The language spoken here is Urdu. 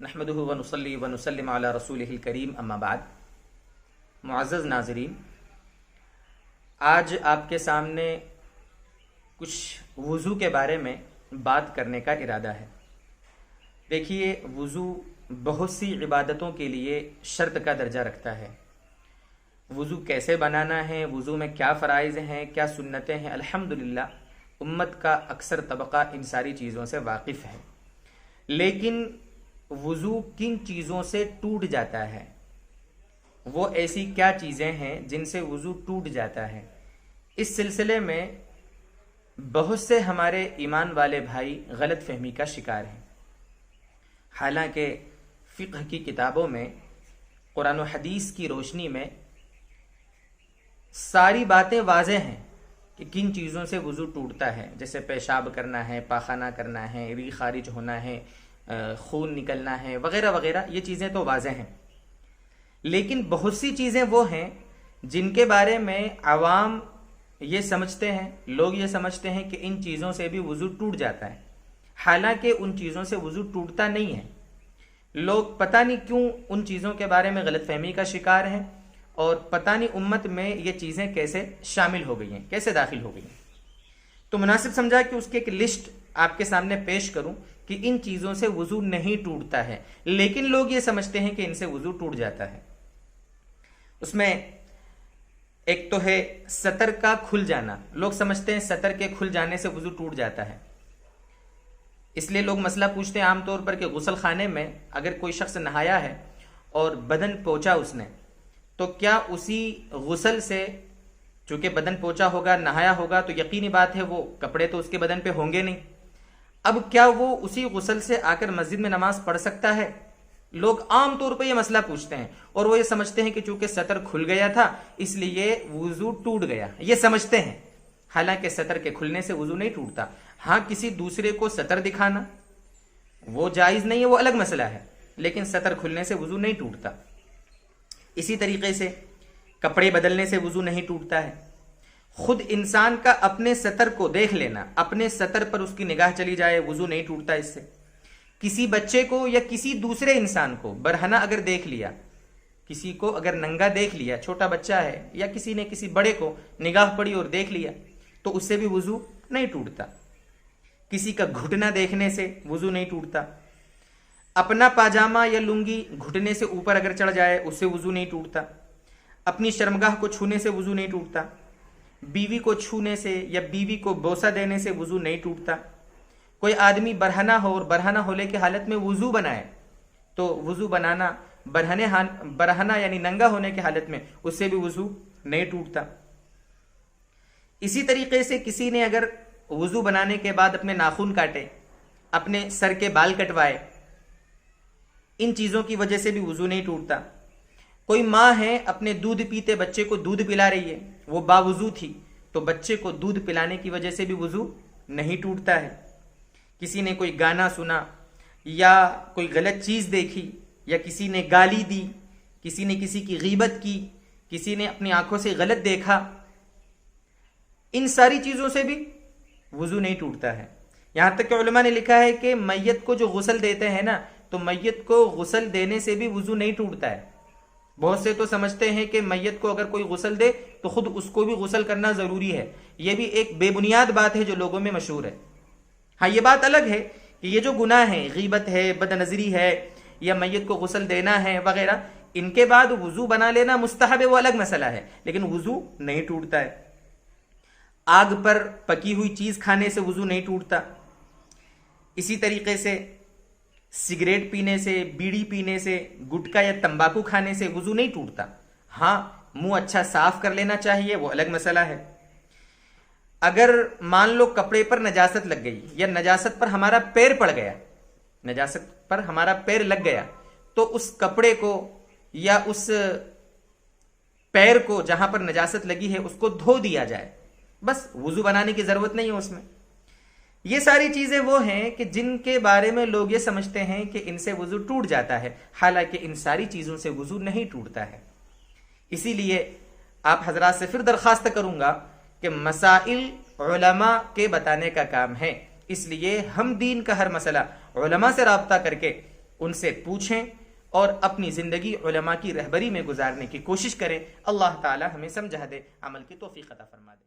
نحمدہ ونصلی ونسلم علی رسولہ الکریم اما بعد۔ معزز ناظرین، آج آپ کے سامنے کچھ وضو کے بارے میں بات کرنے کا ارادہ ہے۔ دیکھیے، وضو بہت سی عبادتوں کے لیے شرط کا درجہ رکھتا ہے۔ وضو کیسے بنانا ہے، وضو میں کیا فرائض ہیں، کیا سنتیں ہیں، الحمدللہ امت کا اکثر طبقہ ان ساری چیزوں سے واقف ہے۔ لیکن وضو کن چیزوں سے ٹوٹ جاتا ہے، وہ ایسی کیا چیزیں ہیں جن سے وضو ٹوٹ جاتا ہے، اس سلسلے میں بہت سے ہمارے ایمان والے بھائی غلط فہمی کا شکار ہیں۔ حالانکہ فقہ کی کتابوں میں، قرآن و حدیث کی روشنی میں ساری باتیں واضح ہیں کہ کن چیزوں سے وضو ٹوٹتا ہے، جیسے پیشاب کرنا ہے، پاخانہ کرنا ہے، ری خارج ہونا ہے، خون نکلنا ہے، وغیرہ وغیرہ، یہ چیزیں تو واضح ہیں۔ لیکن بہت سی چیزیں وہ ہیں جن کے بارے میں عوام یہ سمجھتے ہیں، لوگ یہ سمجھتے ہیں کہ ان چیزوں سے بھی وضو ٹوٹ جاتا ہے، حالانکہ ان چیزوں سے وضو ٹوٹتا نہیں ہے۔ لوگ پتہ نہیں کیوں ان چیزوں کے بارے میں غلط فہمی کا شکار ہیں، اور پتہ نہیں امت میں یہ چیزیں کیسے شامل ہو گئی ہیں، کیسے داخل ہو گئی ہیں۔ تو مناسب سمجھا کہ اس کی ایک لسٹ آپ کے سامنے پیش کروں کہ ان چیزوں سے وضو نہیں ٹوٹتا ہے، لیکن لوگ یہ سمجھتے ہیں کہ ان سے وضو ٹوٹ جاتا ہے۔ اس میں ایک تو ہے سطر کا کھل جانا۔ لوگ سمجھتے ہیں سطر کے کھل جانے سے وضو ٹوٹ جاتا ہے، اس لیے لوگ مسئلہ پوچھتے ہیں عام طور پر کہ غسل خانے میں اگر کوئی شخص نہایا ہے اور بدن پوچھا اس نے، تو کیا اسی غسل سے، چونکہ بدن پوچھا ہوگا، نہایا ہوگا، تو یقینی بات ہے وہ کپڑے تو اس کے بدن پہ ہوں گے نہیں، اب کیا وہ اسی غسل سے آ کر مسجد میں نماز پڑھ سکتا ہے؟ لوگ عام طور پہ یہ مسئلہ پوچھتے ہیں، اور وہ یہ سمجھتے ہیں کہ چونکہ سطر کھل گیا تھا اس لیے وضو ٹوٹ گیا، یہ سمجھتے ہیں۔ حالانکہ سطر کے کھلنے سے وضو نہیں ٹوٹتا۔ ہاں، کسی دوسرے کو سطر دکھانا وہ جائز نہیں ہے، وہ الگ مسئلہ ہے، لیکن سطر کھلنے سے وضو نہیں ٹوٹتا۔ اسی طریقے سے کپڑے بدلنے سے وضو نہیں ٹوٹتا ہے۔ خود انسان کا اپنے سطر کو دیکھ لینا، اپنے سطر پر اس کی نگاہ چلی جائے، وضو نہیں ٹوٹتا اس سے۔ کسی بچے کو یا کسی دوسرے انسان کو برہنہ اگر دیکھ لیا، کسی کو اگر ننگا دیکھ لیا، چھوٹا بچہ ہے یا کسی نے کسی بڑے کو نگاہ پڑی اور دیکھ لیا، تو اس سے بھی وضو نہیں ٹوٹتا۔ کسی کا گھٹنا دیکھنے سے وضو نہیں ٹوٹتا۔ اپنا پاجامہ یا لنگی گھٹنے سے اوپر اگر چڑھ جائے اس سے وضو نہیں ٹوٹتا۔ اپنی شرمگاہ کو چھونے سے وضو نہیں ٹوٹتا۔ بیوی کو چھونے سے یا بیوی کو بوسہ دینے سے وضو نہیں ٹوٹتا۔ کوئی آدمی برہنہ ہو اور برہنہ ہونے کی حالت میں وضو بنائے تو وضو بنانا برہنہ یعنی ننگا ہونے کی حالت میں اس سے بھی وضو نہیں ٹوٹتا۔ اسی طریقے سے کسی نے اگر وضو بنانے کے بعد اپنے ناخن کاٹے، اپنے سر کے بال کٹوائے، ان چیزوں کی وجہ سے بھی وضو نہیں ٹوٹتا۔ کوئی ماں ہے اپنے دودھ پیتے بچے کو دودھ پلا رہی ہے، وہ باوضو تھی، تو بچے کو دودھ پلانے کی وجہ سے بھی وضو نہیں ٹوٹتا ہے۔ کسی نے کوئی گانا سنا یا کوئی غلط چیز دیکھی یا کسی نے گالی دی، کسی نے کسی کی غیبت کی، کسی نے اپنی آنکھوں سے غلط دیکھا، ان ساری چیزوں سے بھی وضو نہیں ٹوٹتا ہے۔ یہاں تک کہ علماء نے لکھا ہے کہ میت کو جو غسل دیتے ہیں نا، تو میت کو غسل دینے سے بھی وضو نہیں ٹوٹتا ہے۔ بہت سے تو سمجھتے ہیں کہ میت کو اگر کوئی غسل دے تو خود اس کو بھی غسل کرنا ضروری ہے۔ یہ بھی ایک بے بنیاد بات ہے جو لوگوں میں مشہور ہے۔ ہاں، یہ بات الگ ہے کہ یہ جو گناہ ہیں، غیبت ہے، بد نظری ہے، یا میت کو غسل دینا ہے وغیرہ، ان کے بعد وضو بنا لینا مستحب ہے، وہ الگ مسئلہ ہے، لیکن وضو نہیں ٹوٹتا ہے۔ آگ پر پکی ہوئی چیز کھانے سے وضو نہیں ٹوٹتا۔ اسی طریقے سے سگریٹ پینے سے، بیڑی پینے سے، گٹکا یا تمباکو کھانے سے وضو نہیں ٹوٹتا۔ ہاں، منہ اچھا صاف کر لینا چاہیے، وہ الگ مسئلہ ہے۔ اگر مان لو کپڑے پر نجاست لگ گئی یا نجاست پر ہمارا پیر پڑ گیا، نجاست پر ہمارا پیر لگ گیا، تو اس کپڑے کو یا اس پیر کو جہاں پر نجاست لگی ہے اس کو دھو دیا جائے، بس، وضو بنانے کی ضرورت نہیں ہے اس میں۔ یہ ساری چیزیں وہ ہیں کہ جن کے بارے میں لوگ یہ سمجھتے ہیں کہ ان سے وضو ٹوٹ جاتا ہے، حالانکہ ان ساری چیزوں سے وضو نہیں ٹوٹتا ہے۔ اسی لیے آپ حضرات سے پھر درخواست کروں گا کہ مسائل علماء کے بتانے کا کام ہے، اس لیے ہم دین کا ہر مسئلہ علماء سے رابطہ کر کے ان سے پوچھیں اور اپنی زندگی علماء کی رہبری میں گزارنے کی کوشش کریں. اللہ تعالی ہمیں سمجھا دے، عمل کی توفیق عطا فرما دے.